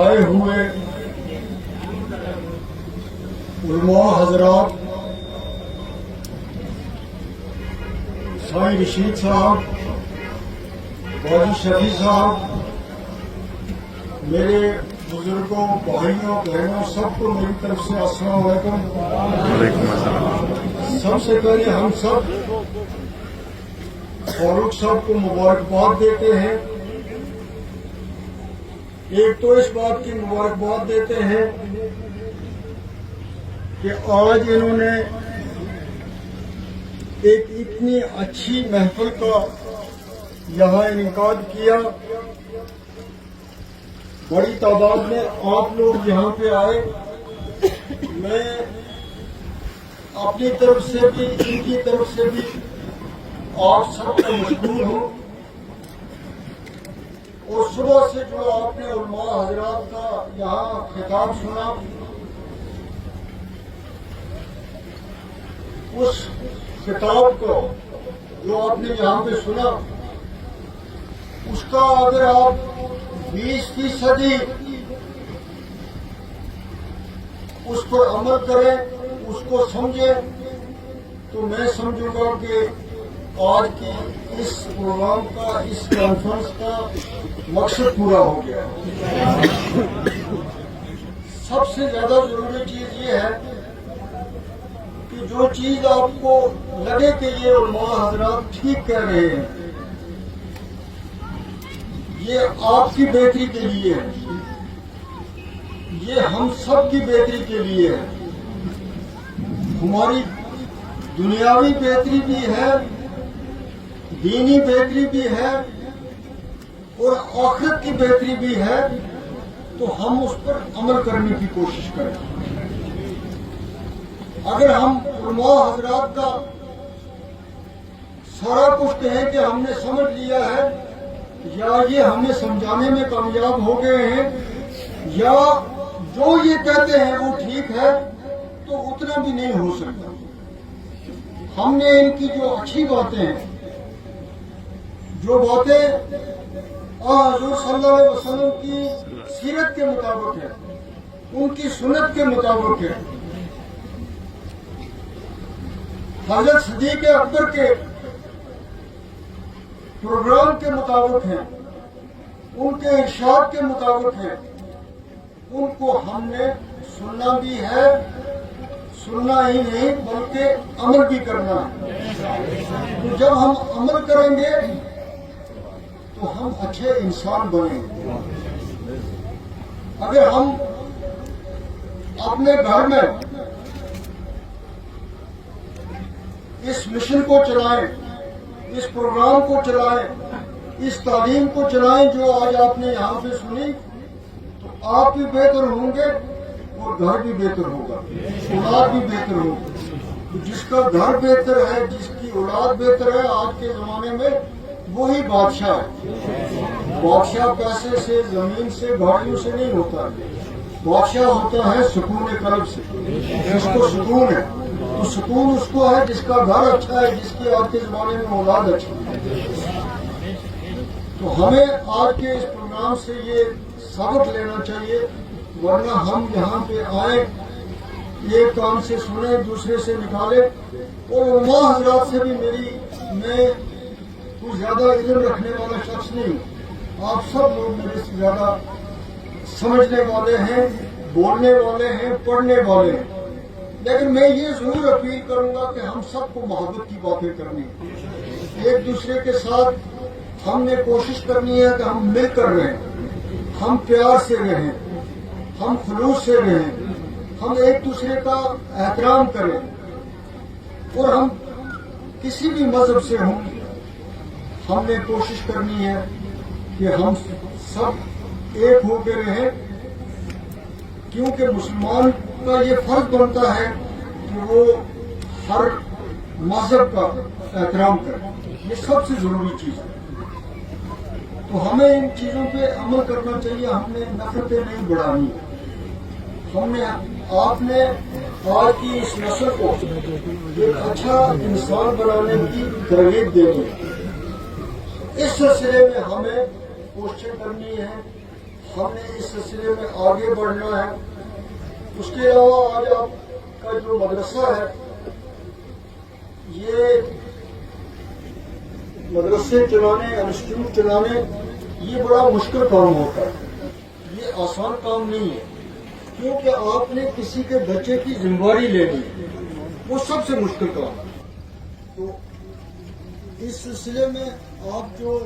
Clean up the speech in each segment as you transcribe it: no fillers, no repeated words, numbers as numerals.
آئے ہوئے علماء حضرات، سائیں رشید صاحب، باجی شفیع صاحب، میرے بزرگوں، بھائیوں، بہنوں، سب کو میری طرف سے السلام علیکم۔ وعلیکم السلام۔ سب سے پہلے ہم سب فاروق صاحب کو مبارکباد دیتے ہیں۔ ایک تو اس بات کی مبارکباد دیتے ہیں کہ آج انہوں نے ایک اتنی اچھی محفل کا یہاں انعقاد کیا، بڑی تعداد میں آپ لوگ یہاں پہ آئے۔ میں اپنی طرف سے بھی، ان کی طرف سے بھی آپ سب کو مشکور ہوں۔ اور صبح سے جو آپ نے علماء حضرات کا یہاں خطاب سنا، اس خطاب کو جو آپ نے یہاں پہ سنا، اس کا اگر آپ 20% اس پر عمل کریں، اس کو سمجھیں، تو میں سمجھوں گا کہ آج کی اس پروگرام کا، اس کانفرنس کا مقصد پورا ہو گیا۔ سب سے زیادہ ضروری چیز یہ ہے کہ جو چیز آپ کو لگے کہ یہ علماء حضرات ٹھیک کہہ رہے ہیں، یہ آپ کی بہتری کے لیے ہے، یہ ہم سب کی بہتری کے لیے ہے۔ ہماری دنیاوی بہتری بھی ہے، دینی بہتری بھی ہے، اور آخرت کی بہتری بھی ہے، تو ہم اس پر عمل کرنے کی کوشش کریں۔ اگر ہم علماء حضرات کا سارا کچھ کہیں کہ ہم نے سمجھ لیا ہے، یا یہ ہمیں سمجھانے میں کامیاب ہو گئے ہیں، یا جو یہ کہتے ہیں وہ ٹھیک ہے، تو اتنا بھی نہیں ہو سکتا۔ ہم نے ان کی جو اچھی باتیں ہیں، جو باتیں حضور صلی اللہ علیہ وسلم کی سیرت کے مطابق ہے، ان کی سنت کے مطابق ہے، حضرت صدیق اکبر کے پروگرام کے مطابق ہیں، ان کے ارشاد کے مطابق ہیں، ان کو ہم نے سننا بھی ہے، سننا ہی نہیں بلکہ عمل بھی کرنا ہے۔ تو جب ہم عمل کریں گے تو ہم اچھے انسان بنیں گے۔ اگر ہم اپنے گھر میں اس مشن کو چلائیں، اس پروگرام کو چلائیں، اس تعلیم کو چلائیں جو آج آپ نے یہاں پہ سنی، تو آپ بھی بہتر ہوں گے اور گھر بھی بہتر ہوگا، اولاد بھی بہتر ہوگی۔ تو جس کا گھر بہتر ہے، جس کی اولاد بہتر ہے، آج کے زمانے میں وہی بادشاہ ہے۔ بادشاہ پیسے سے، زمین سے، گاڑیوں سے نہیں ہوتا ہے، بادشاہ ہوتا ہے سکون قلب سے، جس کو سکون ہے۔ تو سکون اس کو ہے جس کا گھر اچھا ہے، جس کی آج کے زمانے میں اولاد اچھی ہے۔ تو ہمیں آج کے اس پروگرام سے یہ سبق لینا چاہیے، ورنہ ہم یہاں پہ آئیں، ایک کام سے سنیں، دوسرے سے نکالیں۔ اور علماء حضرات سے بھی میں کوئی زیادہ علم رکھنے والا شخص نہیں ہوں، آپ سب لوگ میرے سے زیادہ سمجھنے والے ہیں، بولنے والے ہیں، پڑھنے والے ہیں، لیکن میں یہ ضرور اپیل کروں گا کہ ہم سب کو محبت کی باتیں کرنی ہیں، ایک دوسرے کے ساتھ ہم نے کوشش کرنی ہے کہ ہم مل کر رہیں، ہم پیار سے رہیں، ہم خلوص سے رہیں، ہم ایک دوسرے کا احترام کریں، اور ہم کسی بھی مذہب سے ہوں، ہم نے کوشش کرنی ہے کہ ہم سب ایک ہو کے رہیں، کیونکہ مسلمان کا یہ فرض بنتا ہے کہ وہ ہر مذہب کا احترام کرے، یہ سب سے ضروری چیز ہے۔ تو ہمیں ان چیزوں پہ عمل کرنا چاہیے، ہم نے نفرتیں نہیں بڑھانی، آپ نے آج کی اس نسل کو ایک اچھا انسان بنانے کی ترغیب دینی ہے۔ اس سلسلے میں ہمیں کوششیں کرنی ہے، ہم نے اس سلسلے میں آگے بڑھنا ہے. اس کے علاوہ آج آپ کا جو مدرسہ ہے یہ مدرسے چلانے انسٹیٹیوٹ چلانے یہ بڑا مشکل کام ہوتا ہے. یہ آسان کام نہیں ہے کیونکہ آپ نے کسی کے بچے کی ذمہ داری لینی ہے. وہ سب سے مشکل کام ہے. تو اس سلسلے میں آپ جو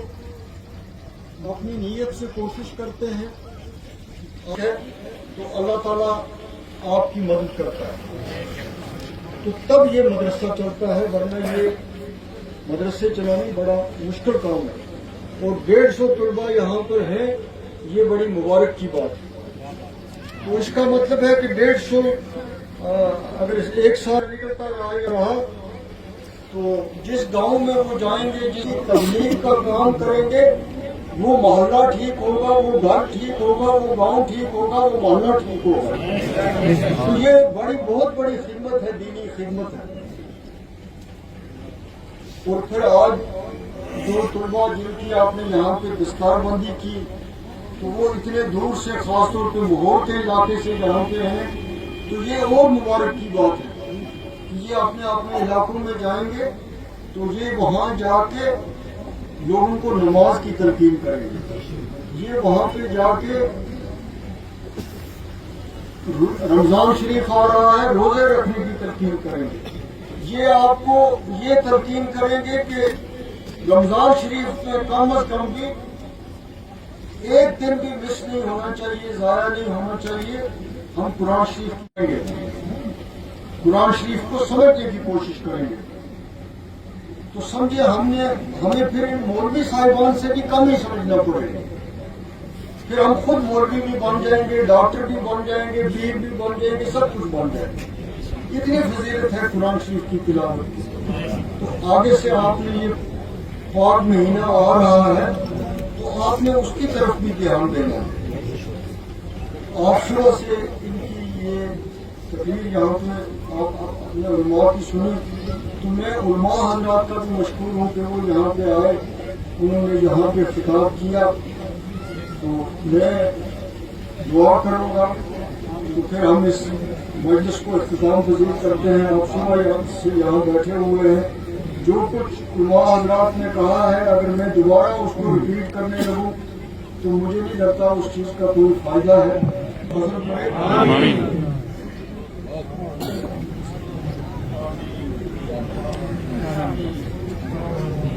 اپنی نیت سے کوشش کرتے ہیں تو اللہ تعالیٰ آپ کی مدد کرتا ہے. تو تب یہ مدرسہ چلتا ہے ورنہ یہ مدرسے چلانے بڑا مشکل کام ہے. اور 150 طلباء یہاں پر ہیں یہ بڑی مبارک کی بات ہے. تو اس کا مطلب ہے کہ 150 اگر ایک سال نکلتا رہا تو جس گاؤں میں وہ جائیں گے جس تبلیغ کا کام کریں گے وہ محلہ ٹھیک ہوگا, وہ گھر ٹھیک ہوگا, وہ گاؤں ٹھیک ہوگا, وہ محلہ ٹھیک ہوگا. تو یہ بہت بڑی خدمت ہے, دینی خدمت ہے. اور پھر آج جو طلباء جن کی آپ نے یہاں پہ دستار بندی کی تو وہ اتنے دور سے خاص طور پہ مغور کے علاقے سے یہاں پہ ہیں تو یہ اور مبارک کی بات ہے کہ یہ اپنے علاقوں میں جائیں گے تو یہ وہاں جا کے لوگوں کو نماز کی تلقین کریں گے. یہ وہاں پہ جا کے رمضان شریف آ رہا ہے روزے رکھنے کی تلقین کریں گے. یہ آپ کو یہ تلقین کریں گے کہ رمضان شریف میں کم از کم بھی ایک دن بھی مس نہیں ہونا چاہیے, ضائع نہیں ہونا چاہیے. ہم قرآن شریف پڑھیں گے, قرآن شریف کو سمجھنے کی کوشش کریں گے. تو سمجھے ہمیں پھر ان مولوی صاحبان سے بھی کم ہی سمجھنا پڑے گا. پھر ہم خود مولوی بھی بن جائیں گے, ڈاکٹر بھی بن جائیں گے, پیر بھی بن جائیں گے, سب کچھ بن جائیں گے. اتنی فضیلت ہے قرآن شریف کی تلاوت کی. تو آگے سے آپ نے یہ پاک مہینہ آ رہا ہے تو آپ نے اس کی طرف بھی دھیان دینا ہے. آپ شروع سے ان کی یہ تقریر یہاں پہ آپ اپنے علماء کی سنی تو میں علماء حضرات کا بھی مشکور ہوں کہ وہ یہاں پہ آئے, انہوں نے یہاں پہ خطاب کیا. تو میں دعا کروں گا تو پھر ہم اس مجلس کو اختتام پذیر کرتے ہیں. آپ صبح سے یہاں بیٹھے ہوئے ہیں, جو کچھ علماء حضرات نے کہا ہے اگر میں دوبارہ اس کو ریپیٹ کرنے لگوں تو مجھے نہیں لگتا اس چیز کا کوئی فائدہ ہے.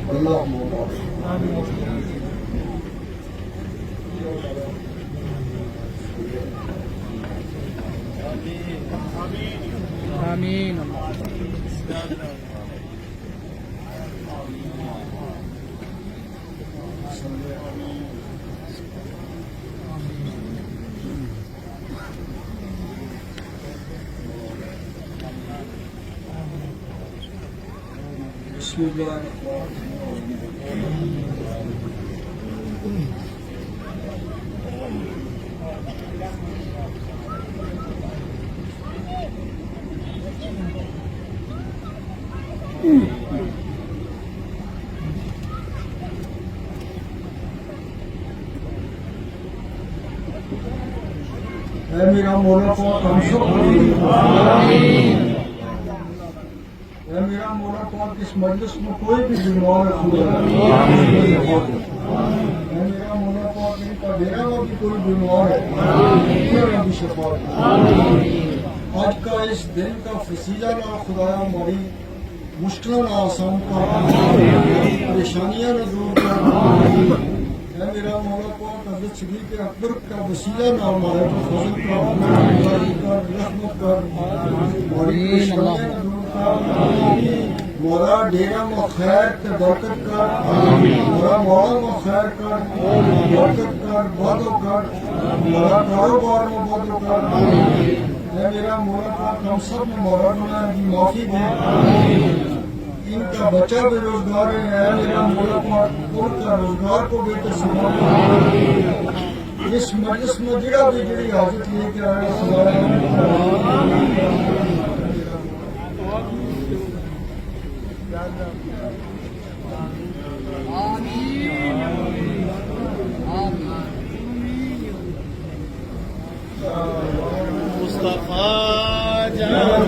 اللہ آمین. بسم اللہ اے میرا مولا پاک ہم سب اے میرا مولا پاک اس مجلس میں کوئی بھی بیمار خدا اے میرا مولا پاک ان کا ڈیرا میں بھی کوئی بیمار ہے میرا بھی شفا دے. آج کا اس دن کا فسیلہ نہ خدایا ہماری مشکلوں نہ آسان کر, پریشانیاں نہ دور کر. اے میرا مولا پاک حضرت صدیق اکبر کا وسیلہ نہ ہمارے پر فضل کر, رحمت کر, ہماری پریشانیاں نہ دور کر. مولا ڈیرا میں خیر کے برکت کر, مولا مولا میں خیر کر, برکت کر, بادو کر, مولا کاروبار میں بادو کر. اے میرا مولا پاک ہم سب نے مولا گناہ کی معافی دے. ان کا بچہ بے روزگار ہے, اے میرا مولا پاک ان کا روزگار کو بہتر سنبھال. اس مجلس میں جڑا بھی جڑی حاجت لے کے آئے مصطفیٰ جان